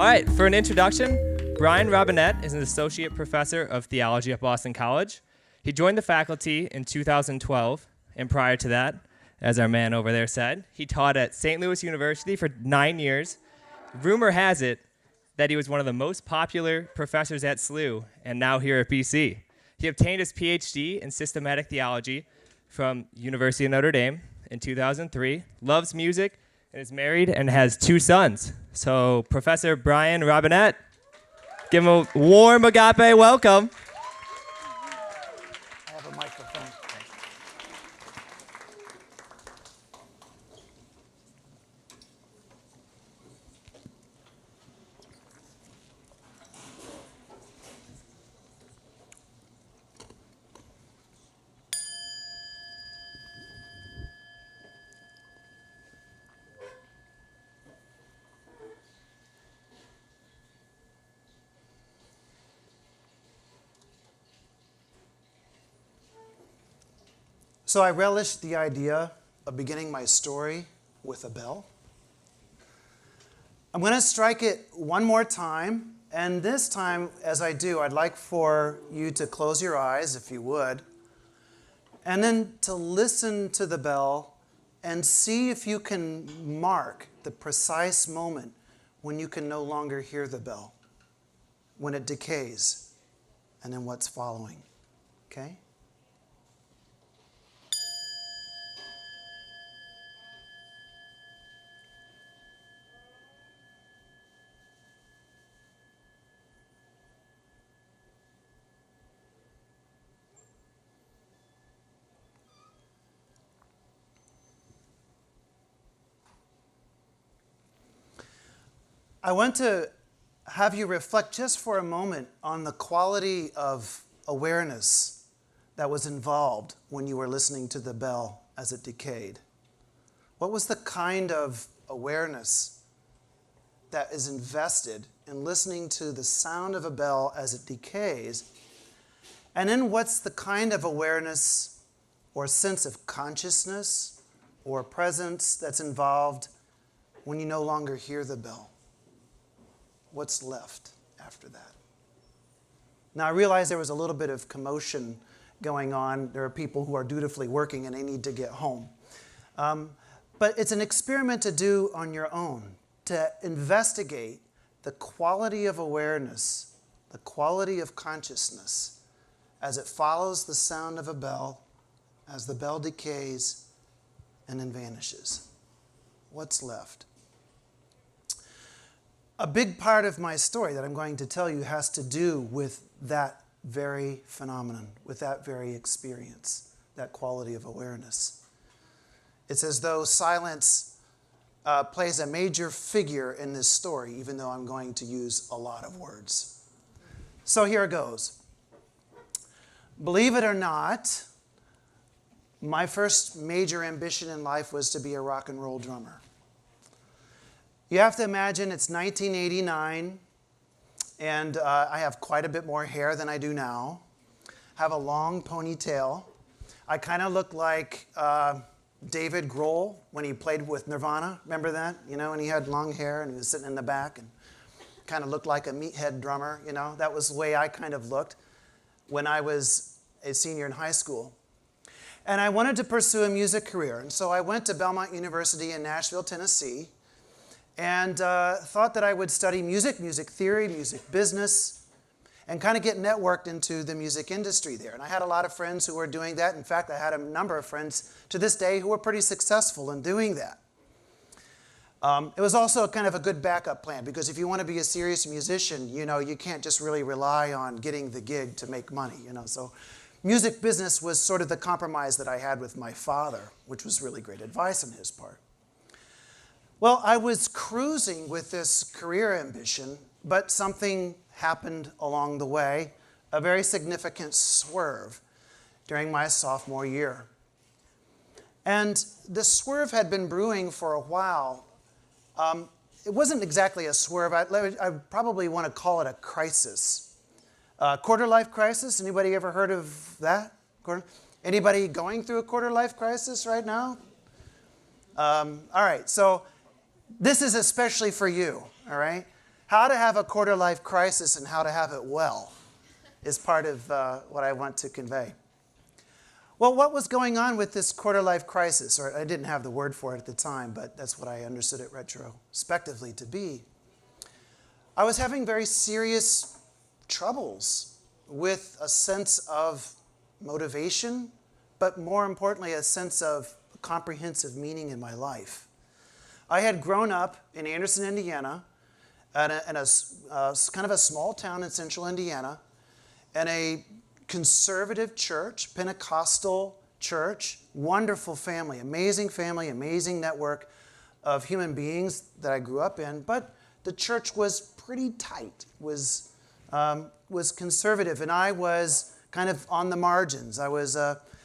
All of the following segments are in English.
All right, for an introduction, Brian Robinette is an associate professor of theology at Boston College. He joined the faculty in 2012, and prior to that, as our man over there said, he taught at St. Louis University for 9 years. Rumor has it that he was one of the most popular professors at SLU and now here at BC. He obtained his PhD in systematic theology from University of Notre Dame in 2003, loves music, and is married and has 2 sons. So, Professor Brian Robinette, give him a warm Agape welcome. I have a microphone. So I relish the idea of beginning my story with a bell. I'm going to strike it one more time, and this time, as I do, I'd like for you to close your eyes, if you would, and then to listen to the bell and see if you can mark the precise moment when you can no longer hear the bell, when it decays, and then what's following. Okay? I want to have you reflect just for a moment on the quality of awareness that was involved when you were listening to the bell as it decayed. What was the kind of awareness that is invested in listening to the sound of a bell as it decays? And then what's the kind of awareness or sense of consciousness or presence that's involved when you no longer hear the bell? What's left after that? Now, I realize there was a little bit of commotion going on. There are people who are dutifully working and they need to get home. But it's an experiment to do on your own, to investigate the quality of awareness, the quality of consciousness as it follows the sound of a bell, as the bell decays and then vanishes. What's left? A big part of my story that I'm going to tell you has to do with that very phenomenon, with that very experience, that quality of awareness. It's as though silence plays a major figure in this story, even though I'm going to use a lot of words. So here it goes. Believe it or not, my first major ambition in life was to be a rock and roll drummer. You have to imagine it's 1989, and I have quite a bit more hair than I do now. Have a long ponytail. I kind of look like David Grohl when he played with Nirvana. Remember that? You know, and he had long hair and he was sitting in the back and kind of looked like a meathead drummer. You know, that was the way I kind of looked when I was a senior in high school. And I wanted to pursue a music career. And so I went to Belmont University in Nashville, Tennessee, and thought that I would study music theory, music business, and kind of get networked into the music industry there. And I had a lot of friends who were doing that. In fact, I had a number of friends to this day who were pretty successful in doing that. It was also kind of a good backup plan, because if you want to be a serious musician, you know, you can't just really rely on getting the gig to make money, you know. So music business was sort of the compromise that I had with my father, which was really great advice on his part. Well, I was cruising with this career ambition, but something happened along the way, a very significant swerve during my sophomore year. And the swerve had been brewing for a while. It wasn't exactly a swerve. I probably want to call it a crisis. Quarter life crisis, anybody ever heard of that? Anybody going through a quarter life crisis right now? All right, so this is especially for you, all right? How to have a quarter-life crisis and how to have it well is part of what I want to convey. Well, what was going on with this quarter-life crisis? Or I didn't have the word for it at the time, but that's what I understood it retrospectively to be. I was having very serious troubles with a sense of motivation, but more importantly, a sense of comprehensive meaning in my life. I had grown up in Anderson, Indiana, in a kind of a small town in central Indiana, in a conservative church, Pentecostal church, wonderful family, amazing network of human beings that I grew up in, but the church was pretty tight, was conservative, and I was kind of on the margins. I was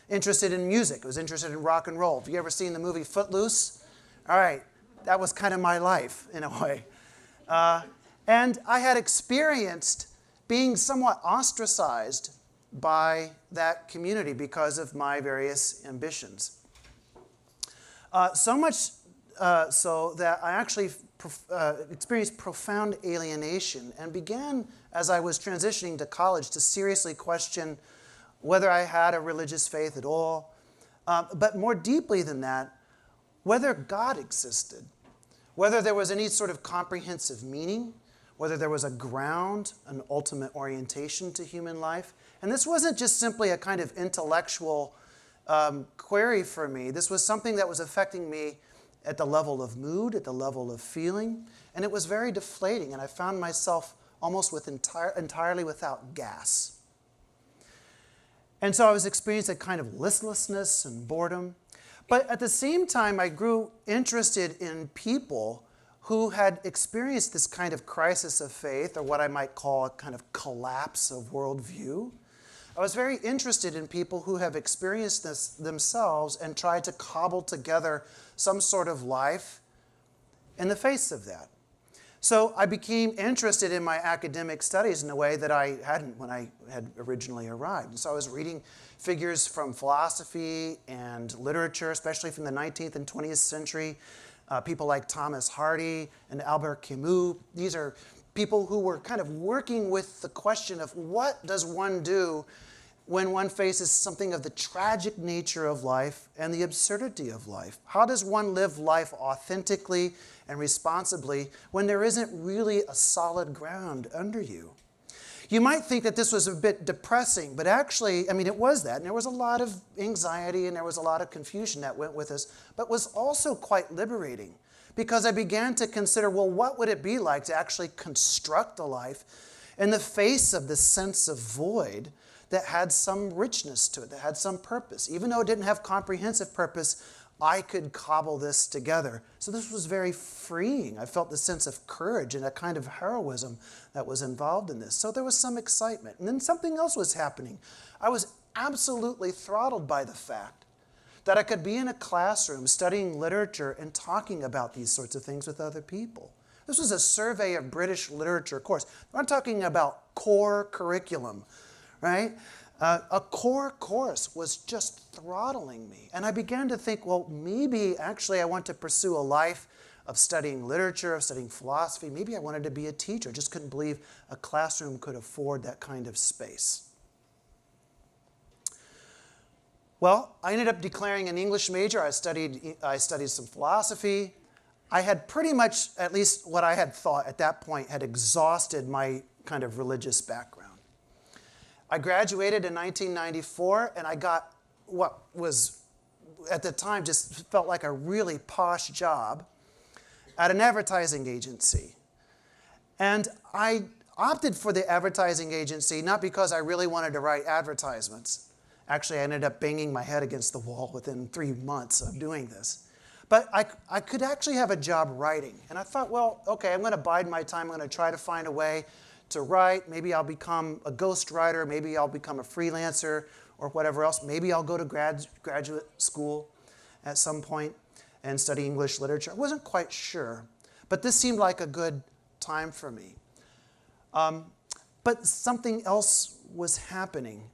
interested in music. I was interested in rock and roll. Have you ever seen the movie Footloose? All right, that was kind of my life in a way. And I had experienced being somewhat ostracized by that community because of my various ambitions. So much so that I actually experienced profound alienation and began, as I was transitioning to college, to seriously question whether I had a religious faith at all, but more deeply than that, whether God existed, whether there was any sort of comprehensive meaning, whether there was a ground, an ultimate orientation to human life. And this wasn't just simply a kind of intellectual query for me. This was something that was affecting me at the level of mood, at the level of feeling, and it was very deflating, and I found myself almost entirely without gas. And so I was experiencing a kind of listlessness and boredom. But at the same time, I grew interested in people who had experienced this kind of crisis of faith, or what I might call a kind of collapse of worldview. I was very interested in people who have experienced this themselves and tried to cobble together some sort of life in the face of that. So I became interested in my academic studies in a way that I hadn't when I had originally arrived. And so I was reading figures from philosophy and literature, especially from the 19th and 20th century, people like Thomas Hardy and Albert Camus. These are people who were kind of working with the question of what does one do when one faces something of the tragic nature of life and the absurdity of life. How does one live life authentically and responsibly when there isn't really a solid ground under you? You might think that this was a bit depressing, but actually, I mean, it was that. And there was a lot of anxiety and there was a lot of confusion that went with this, but was also quite liberating because I began to consider, well, what would it be like to actually construct a life in the face of this sense of void that had some richness to it, that had some purpose? Even though it didn't have comprehensive purpose, I could cobble this together. So this was very freeing. I felt the sense of courage and a kind of heroism that was involved in this. So there was some excitement. And then something else was happening. I was absolutely throttled by the fact that I could be in a classroom studying literature and talking about these sorts of things with other people. This was a survey of British literature course. I'm talking about core curriculum, right? A core course was just throttling me. And I began to think, well, maybe actually I want to pursue a life of studying literature, of studying philosophy. Maybe I wanted to be a teacher. Just couldn't believe a classroom could afford that kind of space. Well, I ended up declaring an English major. I studied some philosophy. I had pretty much, at least what I had thought at that point, had exhausted my kind of religious background. I graduated in 1994, and I got what was, at the time, just felt like a really posh job at an advertising agency. And I opted for the advertising agency not because I really wanted to write advertisements. Actually, I ended up banging my head against the wall within 3 months of doing this. But I could actually have a job writing. And I thought, well, okay, I'm going to bide my time. I'm going to try to find a way to write. Maybe I'll become a ghostwriter. Maybe I'll become a freelancer or whatever else. Maybe I'll go to graduate school at some point and study English literature. I wasn't quite sure, but this seemed like a good time for me. But something else was happening.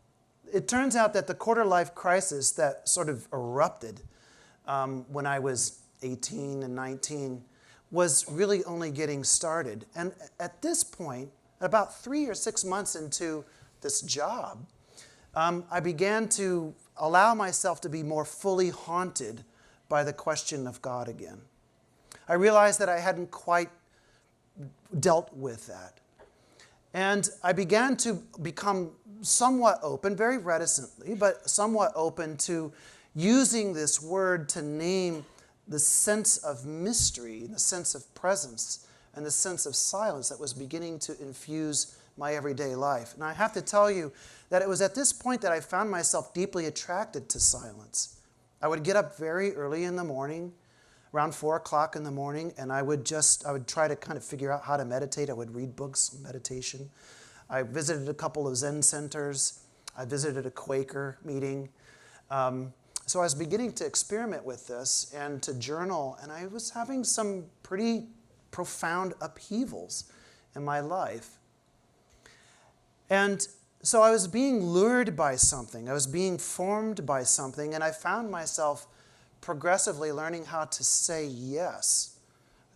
It turns out that the quarter-life crisis that sort of erupted when I was 18 and 19 was really only getting started. And at this point, about 3 or 6 months into this job, I began to allow myself to be more fully haunted by the question of God again. I realized that I hadn't quite dealt with that. And I began to become somewhat open, very reticently, but somewhat open to using this word to name the sense of mystery, the sense of presence, and the sense of silence that was beginning to infuse my everyday life. And I have to tell you that it was at this point that I found myself deeply attracted to silence. I would get up very early in the morning, around 4 o'clock in the morning, and I would try to kind of figure out how to meditate. I would read books on meditation. I visited a couple of Zen centers. I visited a Quaker meeting. So I was beginning to experiment with this and to journal, and I was having some pretty profound upheavals in my life. And so I was being lured by something. I was being formed by something, and I found myself progressively learning how to say yes,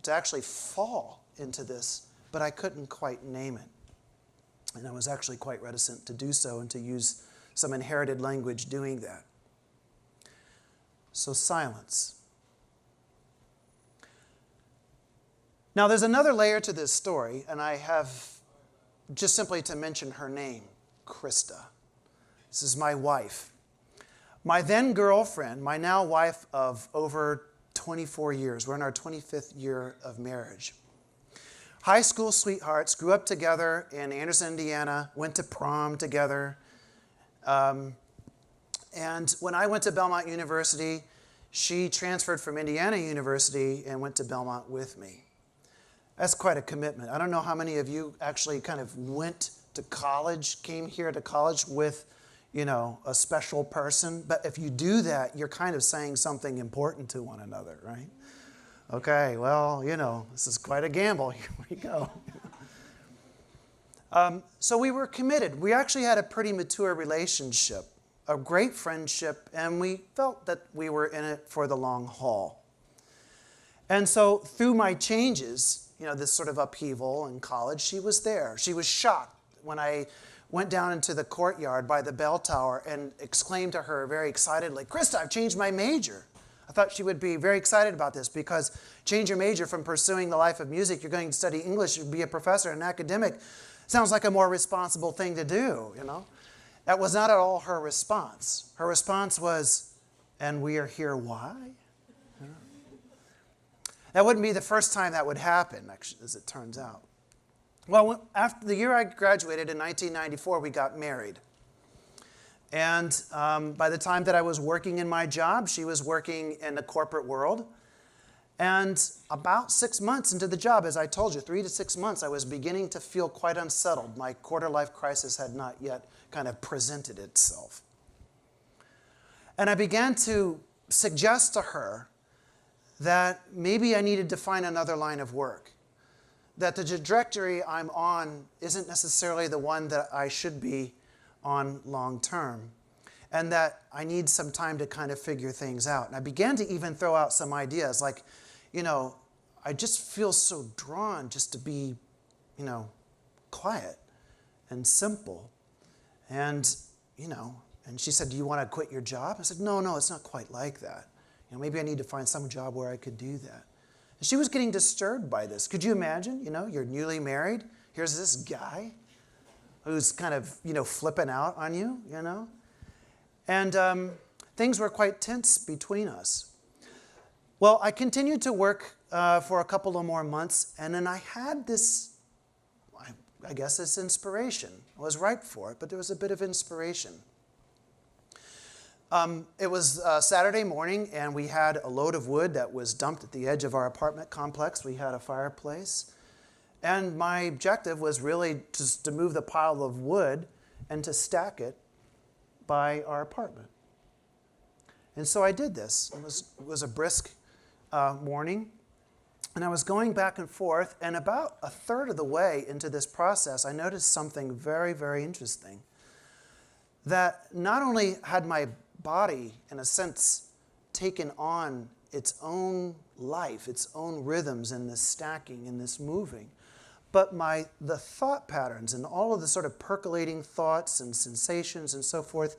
to actually fall into this, but I couldn't quite name it. And I was actually quite reticent to do so and to use some inherited language doing that. So silence. Now there's another layer to this story, and I have just simply to mention her name, Krista. This is my wife. My then girlfriend, my now wife of over 24 years. We're in our 25th year of marriage. High school sweethearts, grew up together in Anderson, Indiana, went to prom together. And when I went to Belmont University, she transferred from Indiana University and went to Belmont with me. That's quite a commitment. I don't know how many of you actually kind of went to college, came here to college with, a special person. But if you do that, you're kind of saying something important to one another, right? Okay, well, this is quite a gamble. Here we go. So we were committed. We actually had a pretty mature relationship, a great friendship, and we felt that we were in it for the long haul. And so through my changes, this sort of upheaval in college, she was there. She was shocked when I went down into the courtyard by the bell tower and exclaimed to her very excitedly, "Krista, I've changed my major." I thought she would be very excited about this because change your major from pursuing the life of music, you're going to study English, you'll be a professor, an academic. Sounds like a more responsible thing to do, That was not at all her response. Her response was, "And we are here why?" That wouldn't be the first time that would happen, actually, as it turns out. Well, after the year I graduated in 1994, we got married. And by the time that I was working in my job, she was working in the corporate world. And about 6 months into the job, as I told you, 3 to 6 months, I was beginning to feel quite unsettled. My quarter-life crisis had not yet kind of presented itself. And I began to suggest to her that maybe I needed to find another line of work, that the trajectory I'm on isn't necessarily the one that I should be on long term, and that I need some time to kind of figure things out. And I began to even throw out some ideas like, I just feel so drawn just to be, quiet and simple. And, and she said, "Do you want to quit your job?" I said, No, it's not quite like that. Maybe I need to find some job where I could do that. And she was getting disturbed by this. Could you imagine? You're newly married. Here's this guy who's kind of, flipping out on you, And things were quite tense between us. Well, I continued to work for a couple of more months, and then I had this, I guess this inspiration. I was ripe for it, but there was a bit of inspiration. It was Saturday morning, and we had a load of wood that was dumped at the edge of our apartment complex. We had a fireplace. And my objective was really just to move the pile of wood and to stack it by our apartment. And so I did this. It was a brisk morning, and I was going back and forth, and about a third of the way into this process, I noticed something very, very interesting. That not only had my body, in a sense, taken on its own life, its own rhythms in this stacking and this moving. But the thought patterns and all of the sort of percolating thoughts and sensations and so forth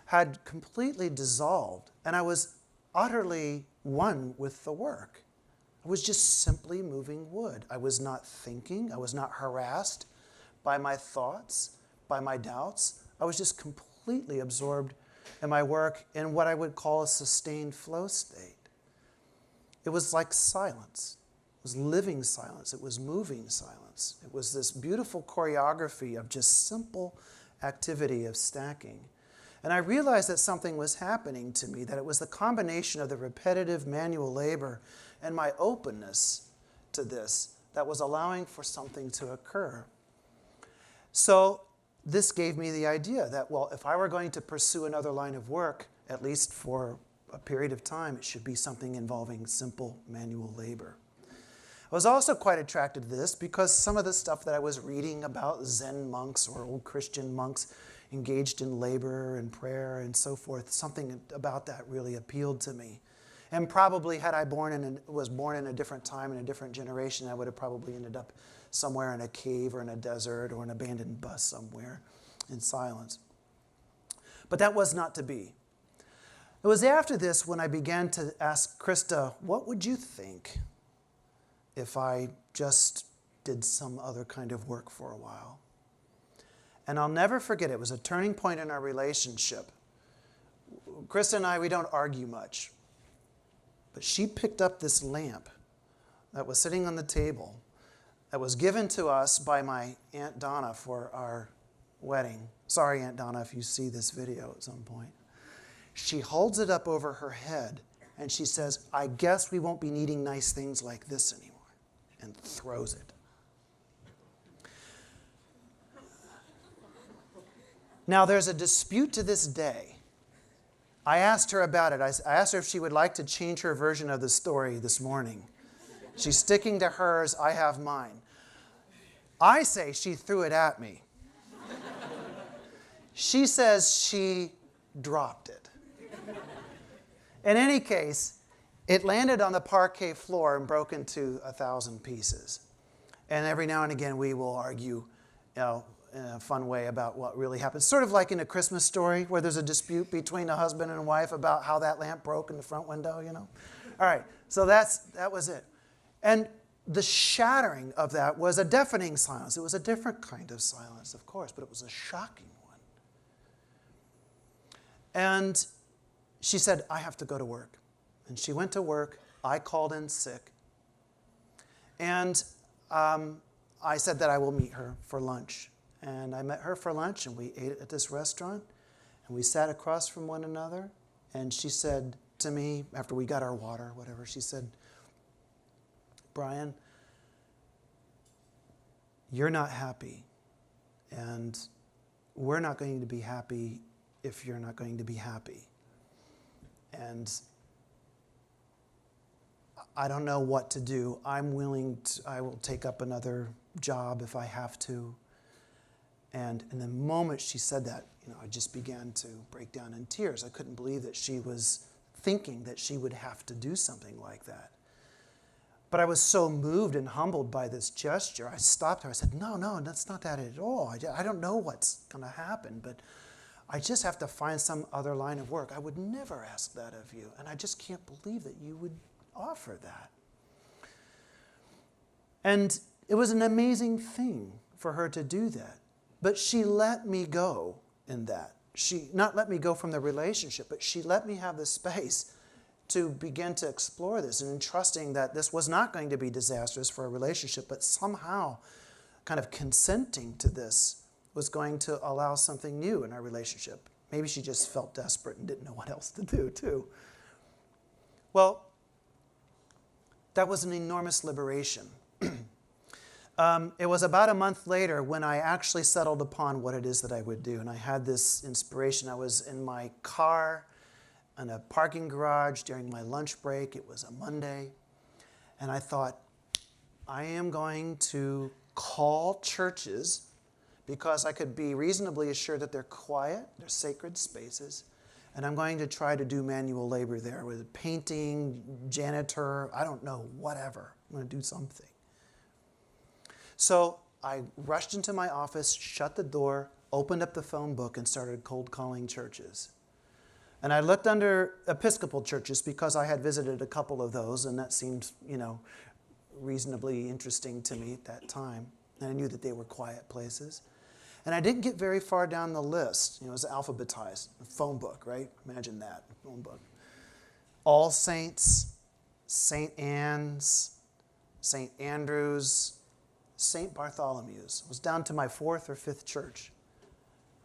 had completely dissolved, and I was utterly one with the work. I was just simply moving wood. I was not thinking. I was not harassed by my thoughts, by my doubts. I was just completely absorbed in my work in what I would call a sustained flow state. It was like silence. It was living silence. It was moving silence. It was this beautiful choreography of just simple activity of stacking. And I realized that something was happening to me, that it was the combination of the repetitive manual labor and my openness to this that was allowing for something to occur. So this gave me the idea that, well, if I were going to pursue another line of work, at least for a period of time, it should be something involving simple manual labor. I was also quite attracted to this because some of the stuff that I was reading about Zen monks or old Christian monks engaged in labor and prayer and so forth, something about that really appealed to me. And probably had I was born in a different time, in a different generation, I would have probably ended up somewhere in a cave or in a desert or an abandoned bus somewhere in silence. But that was not to be. It was after this when I began to ask Krista, what would you think if I just did some other kind of work for a while? And I'll never forget, it was a turning point in our relationship. Krista and I, we don't argue much. But she picked up this lamp that was sitting on the table that was given to us by my Aunt Donna for our wedding. Sorry, Aunt Donna, if you see this video at some point. She holds it up over her head and she says, I guess we won't be needing nice things like this anymore, and throws it. Now, there's a dispute to this day. I asked her about it. I asked her if she would like to change her version of the story this morning. She's sticking to hers. I have mine. I say she threw it at me. She says she dropped it. In any case, it landed on the parquet floor and broke into 1,000 pieces. And every now and again, we will argue, in a fun way about what really happened. Sort of like in A Christmas Story, where there's a dispute between a husband and wife about how that lamp broke in the front window, All right, so that was it. And the shattering of that was a deafening silence. It was a different kind of silence, of course, but it was a shocking one. And she said, I have to go to work. And she went to work. I called in sick. And I said that I will meet her for lunch. And I met her for lunch, and we ate at this restaurant, and we sat across from one another, and she said to me, after we got our water, whatever, she said, Brian, you're not happy, and we're not going to be happy if you're not going to be happy. And I don't know what to do. I will take up another job if I have to. And in the moment she said that, I just began to break down in tears. I couldn't believe that she was thinking that she would have to do something like that. But I was so moved and humbled by this gesture. I stopped her. I said, no, that's not that at all. I don't know what's going to happen, but I just have to find some other line of work. I would never ask that of you, and I just can't believe that you would offer that. And it was an amazing thing for her to do that. But she let me go in that. She not let me go from the relationship, but she let me have the space to begin to explore this and trusting that this was not going to be disastrous for a relationship, but somehow kind of consenting to this was going to allow something new in our relationship. Maybe she just felt desperate and didn't know what else to do, too. Well, that was an enormous liberation. It was about a month later when I actually settled upon what it is that I would do. And I had this inspiration. I was in my car in a parking garage during my lunch break. It was a Monday. And I thought, I am going to call churches because I could be reasonably assured that they're quiet, they're sacred spaces, And I'm going to try to do manual labor there with painting, janitor, I don't know, whatever. I'm going to do something. So I rushed into my office, shut the door, opened up the phone book, and started cold calling churches. And I looked under Episcopal churches because I had visited a couple of those, and that seemed, reasonably interesting to me at that time. And I knew that they were quiet places. And I didn't get very far down the list. It was alphabetized, a phone book, right? Imagine that, a phone book. All Saints, St. Anne's, St. Andrew's, St. Bartholomew's. I was down to my fourth or fifth church.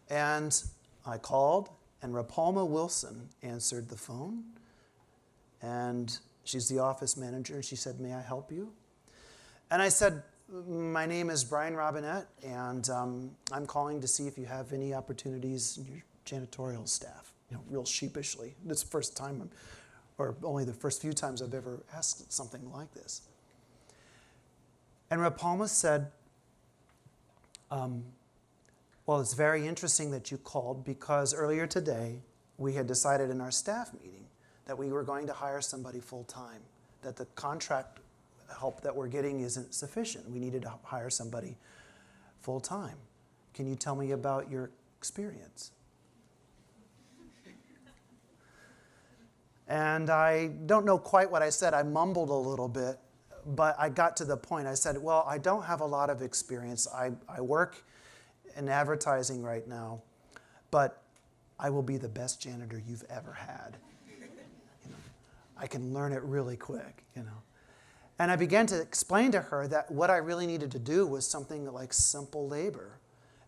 And I called, and Rapalma Wilson answered the phone. And she's the office manager, and she said, "May I help you?" And I said, "My name is Brian Robinette, and I'm calling to see if you have any opportunities in your janitorial staff." Real sheepishly. This is the first time, or only the first few times I've ever asked something like this. And Rapalma said, "Well, it's very interesting that you called because earlier today we had decided in our staff meeting that we were going to hire somebody full-time, that the contract help that we're getting isn't sufficient. We needed to hire somebody full-time. Can you tell me about your experience?" And I don't know quite what I said. I mumbled a little bit, but I got to the point. I said, "Well, I don't have a lot of experience. I work in advertising right now, but I will be the best janitor you've ever had. I can learn it really quick, And I began to explain to her that what I really needed to do was something like simple labor,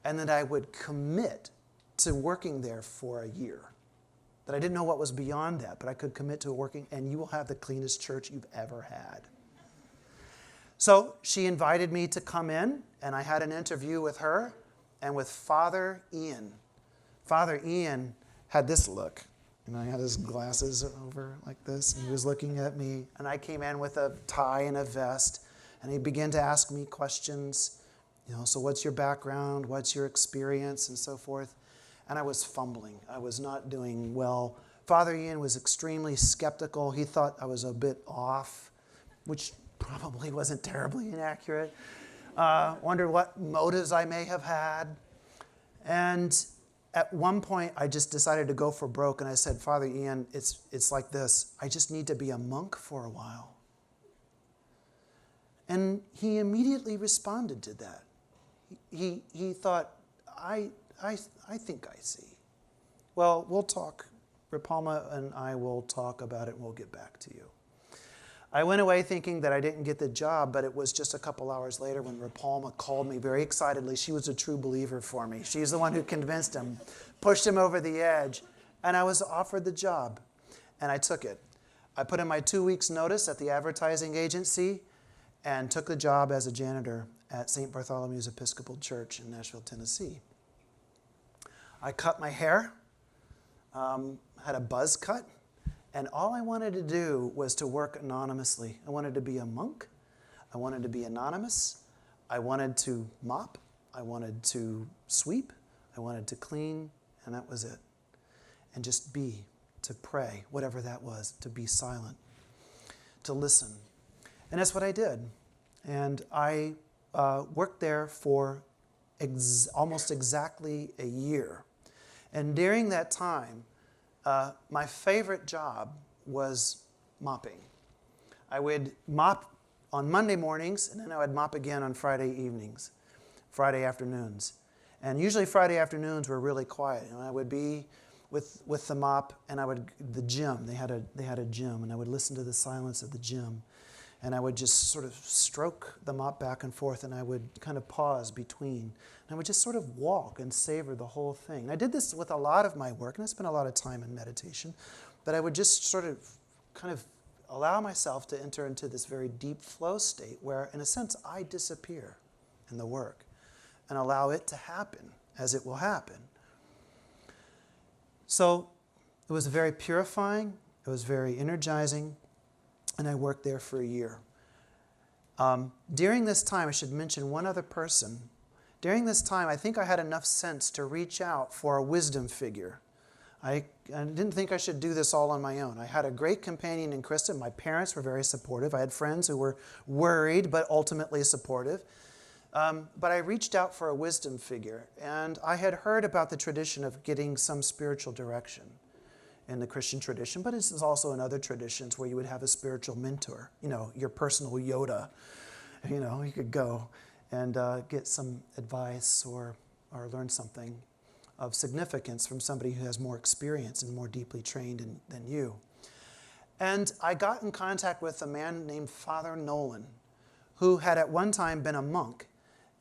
and that I would commit to working there for a year. That I didn't know what was beyond that, but I could commit to working, and you will have the cleanest church you've ever had. So she invited me to come in, and I had an interview with her and with Father Ian. Father Ian had this look. I had his glasses over like this, and he was looking at me, and I came in with a tie and a vest, and he began to ask me questions, so what's your background, what's your experience, and so forth. And I was fumbling. I was not doing well. Father Ian was extremely skeptical. He thought I was a bit off, which probably wasn't terribly inaccurate. Wondered what motives I may have had. And at one point, I just decided to go for broke, and I said, "Father Ian, it's like this. I just need to be a monk for a while." And he immediately responded to that. He thought, I think I see. Well, we'll talk. Rapalma and I will talk about it, and we'll get back to you. I went away thinking that I didn't get the job, but it was just a couple hours later when Rapalma called me very excitedly. She was a true believer for me. She's the one who convinced him, pushed him over the edge, and I was offered the job, and I took it. I put in my 2 weeks' notice at the advertising agency and took the job as a janitor at St. Bartholomew's Episcopal Church in Nashville, Tennessee. I cut my hair, had a buzz cut, and all I wanted to do was to work anonymously. I wanted to be a monk. I wanted to be anonymous. I wanted to mop. I wanted to sweep. I wanted to clean, and that was it. And just be, to pray, whatever that was, to be silent, to listen. And that's what I did. And I worked there for almost exactly a year. And during that time, my favorite job was mopping. I would mop on Monday mornings, and then I would mop again on Friday evenings, Friday afternoons. And usually Friday afternoons were really quiet. I would be with the mop, and the gym. They had a gym, and I would listen to the silence of the gym. And I would just sort of stroke the mop back and forth, and I would kind of pause between. And I would just sort of walk and savor the whole thing. And I did this with a lot of my work, and I spent a lot of time in meditation. But I would just sort of kind of allow myself to enter into this very deep flow state where, in a sense, I disappear in the work and allow it to happen as it will happen. So it was very purifying. It was very energizing. And I worked there for a year. During this time, I should mention one other person. During this time, I think I had enough sense to reach out for a wisdom figure. I didn't think I should do this all on my own. I had a great companion in Krista. My parents were very supportive. I had friends who were worried but ultimately supportive. But I reached out for a wisdom figure, and I had heard about the tradition of getting some spiritual direction in the Christian tradition, but it's also in other traditions where you would have a spiritual mentor, your personal Yoda. You could go and get some advice or learn something of significance from somebody who has more experience and more deeply trained than you. And I got in contact with a man named Father Nolan, who had at one time been a monk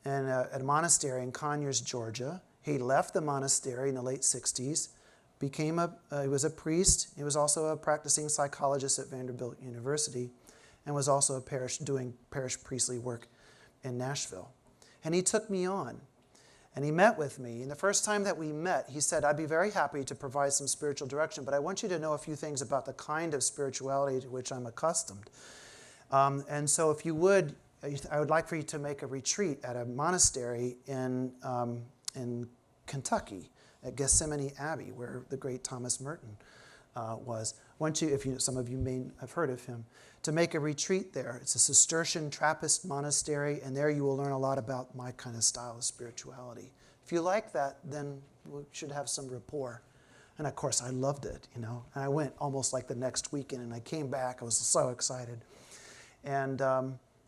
in a monastery in Conyers, Georgia. He left the monastery in the late 60s, he was a priest. He was also a practicing psychologist at Vanderbilt University, and was also doing parish priestly work in Nashville. And he took me on, and he met with me. And the first time that we met, he said, I'd be very happy to provide some spiritual direction, but I want you to know a few things about the kind of spirituality to which I'm accustomed. And so if you would, I would like for you to make a retreat at a monastery in Kentucky, at Gethsemane Abbey, where the great Thomas Merton was. Some of you may have heard of him, to make a retreat there. It's a Cistercian Trappist monastery, and there you will learn a lot about my kind of style of spirituality. If you like that, then we should have some rapport. And of course, I loved it, And I went almost like the next weekend, and I came back. I was so excited. And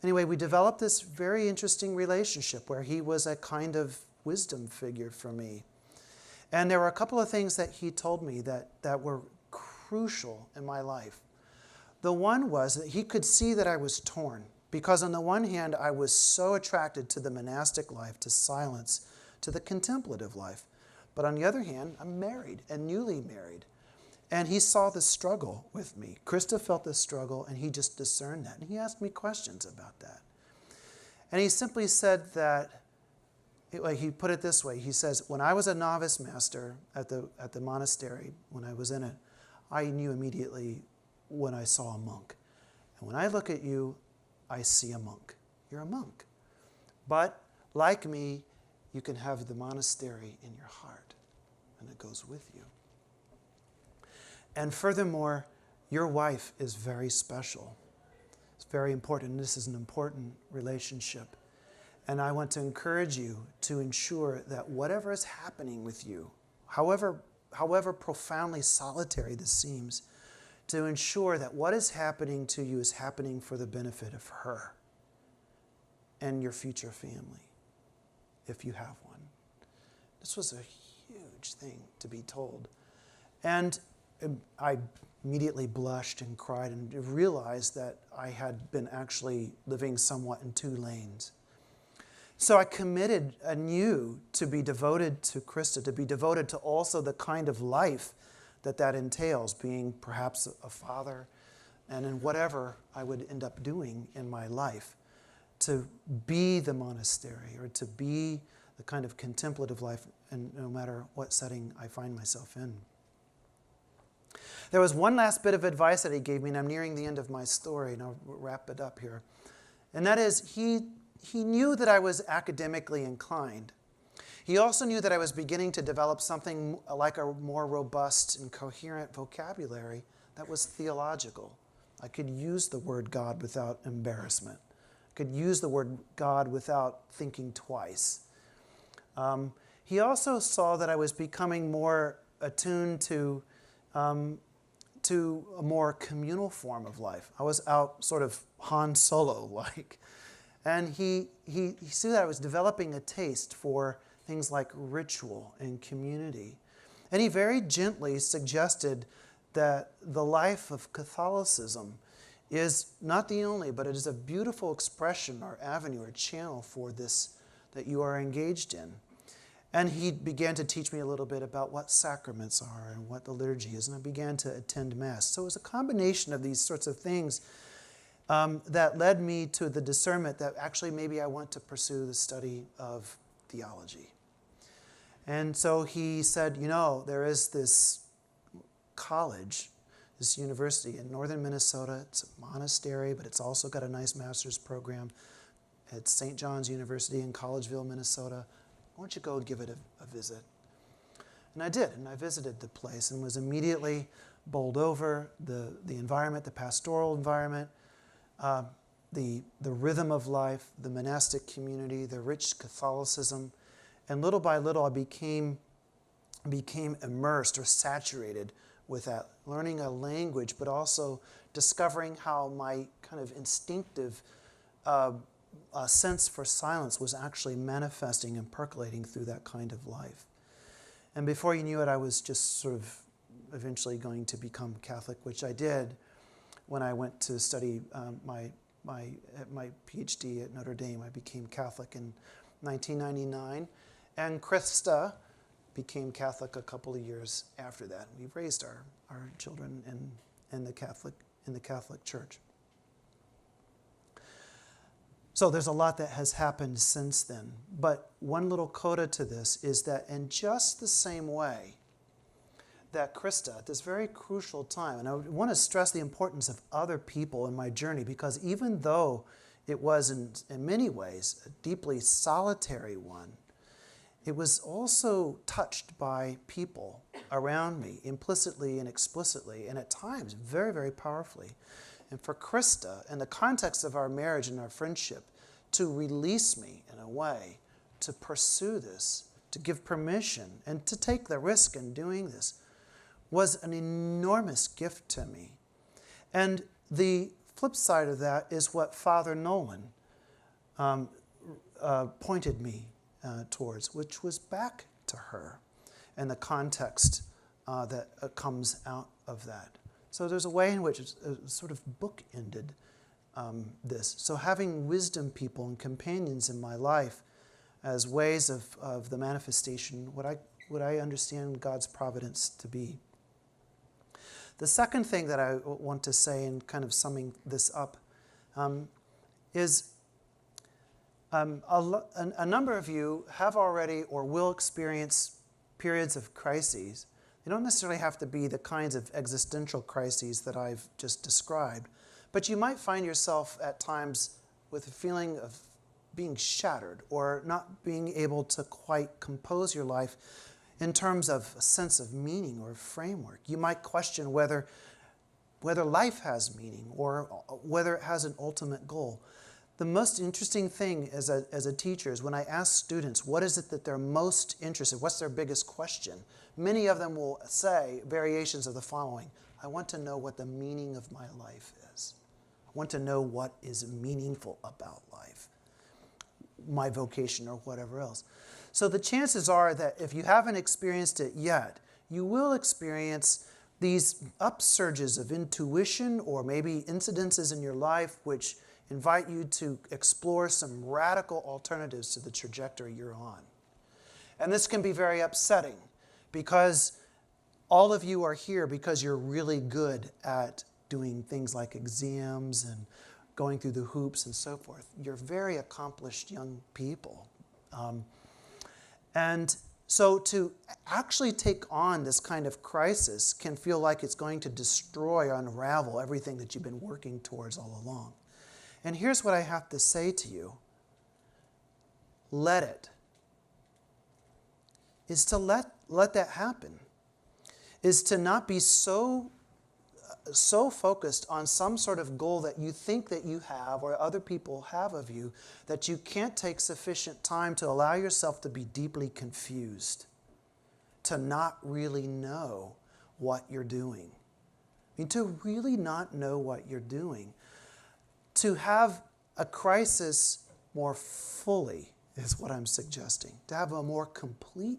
anyway, we developed this very interesting relationship where he was a kind of wisdom figure for me. And there were a couple of things that he told me that were crucial in my life. The one was that he could see that I was torn, because on the one hand, I was so attracted to the monastic life, to silence, to the contemplative life. But on the other hand, I'm married and newly married. And he saw the struggle with me. Krista felt the struggle, and he just discerned that. And he asked me questions about that. And he simply said that, he put it this way. He says, when I was a novice master at the monastery, when I was in it, I knew immediately when I saw a monk. And when I look at you, I see a monk. You're a monk. But like me, you can have the monastery in your heart, and it goes with you. And furthermore, your wife is very special. It's very important. This is an important relationship. And I want to encourage you to ensure that whatever is happening with you, however profoundly solitary this seems, to ensure that what is happening to you is happening for the benefit of her and your future family, if you have one. This was a huge thing to be told. And I immediately blushed and cried and realized that I had been actually living somewhat in two lanes. So I committed anew to be devoted to Krista, to be devoted to also the kind of life that entails, being perhaps a father, and in whatever I would end up doing in my life, to be the monastery or to be the kind of contemplative life, and no matter what setting I find myself in. There was one last bit of advice that he gave me, and I'm nearing the end of my story, and I'll wrap it up here. And that is, he knew that I was academically inclined. He also knew that I was beginning to develop something like a more robust and coherent vocabulary that was theological. I could use the word God without embarrassment. I could use the word God without thinking twice. He also saw that I was becoming more attuned to a more communal form of life. I was out sort of Han Solo-like. And he saw that I was developing a taste for things like ritual and community. And he very gently suggested that the life of Catholicism is not the only, but it is a beautiful expression or avenue or channel for this that you are engaged in. And he began to teach me a little bit about what sacraments are and what the liturgy is, and I began to attend Mass. So it was a combination of these sorts of things that led me to the discernment that actually maybe I want to pursue the study of theology. And so he said, there is this college, this university in northern Minnesota. It's a monastery, but it's also got a nice master's program. It's St. John's University in Collegeville, Minnesota. Why don't you go give it a visit? And I did, and I visited the place and was immediately bowled over. The environment, the pastoral environment, the rhythm of life, the monastic community, the rich Catholicism. And little by little, I became immersed or saturated with that, learning a language, but also discovering how my kind of instinctive sense for silence was actually manifesting and percolating through that kind of life. And before you knew it, I was just sort of eventually going to become Catholic, which I did when I went to study my PhD at Notre Dame. I became Catholic in 1999, and Krista became Catholic a couple of years after that. We've raised our children in the Catholic Church. So there's a lot that has happened since then. But one little coda to this is that in just the same way that Krista, at this very crucial time, and I want to stress the importance of other people in my journey, because even though it was in many ways a deeply solitary one, it was also touched by people around me, implicitly and explicitly, and at times very, very powerfully. And for Krista, in the context of our marriage and our friendship, to release me in a way, to pursue this, to give permission, and to take the risk in doing this, was an enormous gift to me. And the flip side of that is what Father Nolan pointed me towards, which was back to her and the context that comes out of that. So there's a way in which it's sort of bookended this. So having wisdom people and companions in my life as ways of the manifestation, what I understand God's providence to be. The second thing that I want to say, in kind of summing this up, is a number of you have already or will experience periods of crises. They don't necessarily have to be the kinds of existential crises that I've just described, but you might find yourself at times with a feeling of being shattered or not being able to quite compose your life in terms of a sense of meaning or framework. You might question whether life has meaning or whether it has an ultimate goal. The most interesting thing as a teacher is when I ask students, what is it that they're most interested in? What's their biggest question? Many of them will say variations of the following. I want to know what the meaning of my life is. I want to know what is meaningful about life, my vocation or whatever else. So the chances are that if you haven't experienced it yet, you will experience these upsurges of intuition or maybe incidences in your life which invite you to explore some radical alternatives to the trajectory you're on. And this can be very upsetting because all of you are here because you're really good at doing things like exams and going through the hoops and so forth. You're very accomplished young people. And so to actually take on this kind of crisis can feel like it's going to destroy or unravel everything that you've been working towards all along. And here's what I have to say to you. Let it. Is to let that happen. Is to not be so focused on some sort of goal that you think that you have or other people have of you that you can't take sufficient time to allow yourself to be deeply confused, to not really know what you're doing. I mean, to really not know what you're doing. To have a crisis more fully is what I'm suggesting. To have a more complete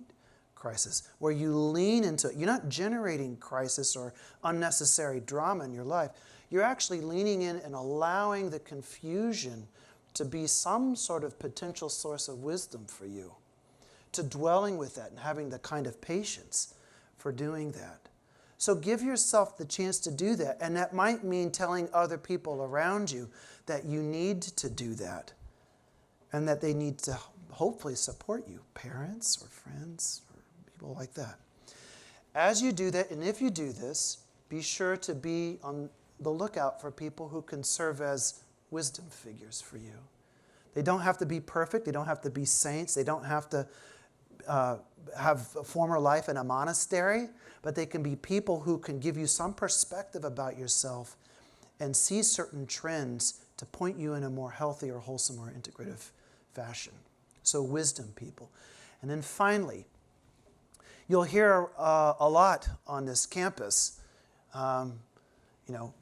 crisis where you lean into it. You're not generating crisis or unnecessary drama in your life. You're actually leaning in and allowing the confusion to be some sort of potential source of wisdom for you. To dwelling with that and having the kind of patience for doing that. So give yourself the chance to do that. And that might mean telling other people around you that you need to do that. And that they need to hopefully support you. Parents or friends or people like that. As you do that, and if you do this, be sure to be on the lookout for people who can serve as wisdom figures for you. They don't have to be perfect. They don't have to be saints. They don't have to have a former life in a monastery, but they can be people who can give you some perspective about yourself and see certain trends to point you in a more healthy or wholesome or integrative fashion. So wisdom people. And then finally, you'll hear a lot on this campus,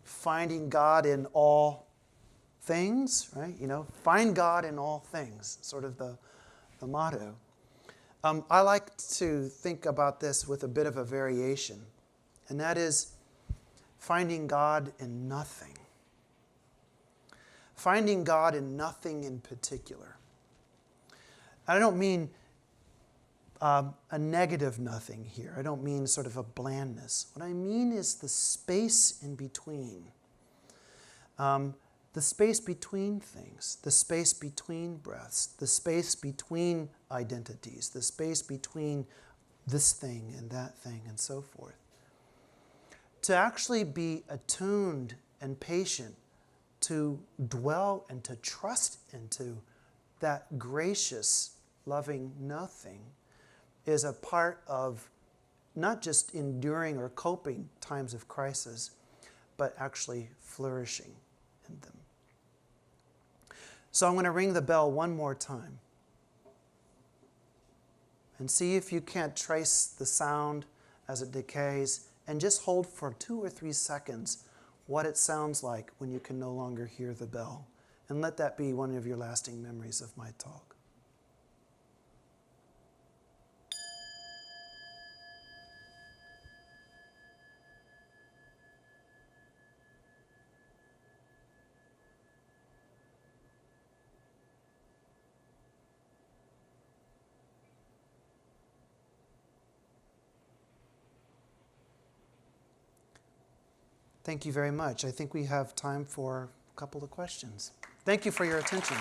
finding God in all things, right? Find God in all things, sort of the motto. I like to think about this with a bit of a variation, and that is finding God in nothing. Finding God in nothing in particular. I don't mean a negative nothing here. I don't mean sort of a blandness. What I mean is the space in between. The space between things, the space between breaths, the space between identities, the space between this thing and that thing and so forth. To actually be attuned and patient to dwell and to trust into that gracious, loving nothing is a part of not just enduring or coping times of crisis, but actually flourishing in them. So I'm going to ring the bell one more time and see if you can't trace the sound as it decays, and just hold for 2 or 3 seconds what it sounds like when you can no longer hear the bell. And let that be one of your lasting memories of my talk. Thank you very much. I think we have time for a couple of questions. Thank you for your attention.